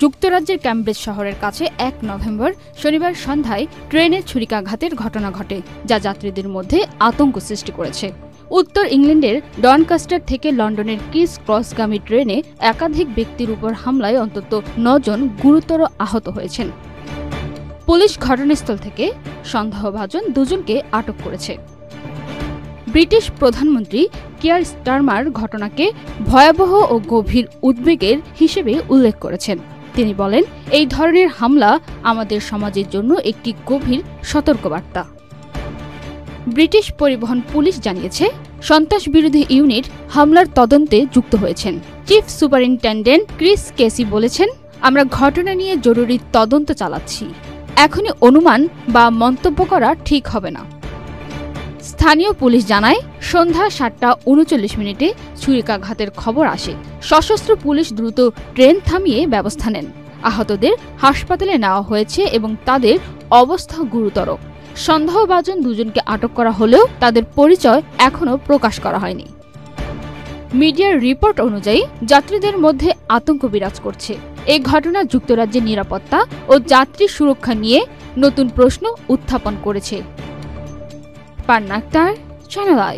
যুক্তরাজ্যের ক্যামব্রিজ শহরের কাছে ১ নভেম্বর শনিবার সন্ধ্যায় ট্রেনে ছুরিকাঘাতের ঘটনা ঘটে, যা যাত্রীদের মধ্যে আতঙ্ক সৃষ্টি করেছে। উত্তর ইংল্যান্ডের ডনকাস্টার থেকে লন্ডনের কিংস ক্রসগামী ট্রেনে একাধিক ব্যক্তির উপর হামলায় অন্তত ৯ জন গুরুতর আহত হয়েছেন। পুলিশ ঘটনাস্থল থেকে সন্দেহভাজন দুজনকে আটক করেছে। ব্রিটিশ প্রধানমন্ত্রী কিয়ার স্টারমার ঘটনাকে ভয়াবহ ও গভীর উদ্বেগের হিসেবে উল্লেখ করেছেন। তিনি বলেন, এই ধরনের হামলা আমাদের সমাজের জন্য একটি গভীর সতর্কবার্তা। ব্রিটিশ পরিবহন পুলিশ জানিয়েছে, সন্ত্রাসবিরোধী ইউনিট হামলার তদন্তে যুক্ত হয়েছেন। চিফ সুপারিনটেন্ডেন্ট ক্রিস কেসি বলেছেন, আমরা ঘটনা নিয়ে জরুরি তদন্ত চালাচ্ছি। এখনই অনুমান বা মন্তব্য করা ঠিক হবে না। স্থানীয় পুলিশ জানায়, সন্ধ্যা ৭টা ৩৯ ছুরিকাঘাতের খবর আসে। সশস্ত্র পুলিশ দ্রুত ট্রেন থামিয়ে ব্যবস্থা নেন। আহতদের হাসপাতালে নেওয়া হয়েছে এবং তাদের অবস্থা গুরুতর। সন্দেহভাজন দুজনকে আটক করা হলেও তাদের পরিচয় এখনও প্রকাশ করা হয়নি। মিডিয়ার রিপোর্ট অনুযায়ী যাত্রীদের মধ্যে আতঙ্ক বিরাজ করছে। এই ঘটনা যুক্তরাজ্যের নিরাপত্তা ও যাত্রী সুরক্ষা নিয়ে নতুন প্রশ্ন উত্থাপন করেছে। পান্না আক্তার, চ্যানেল আই।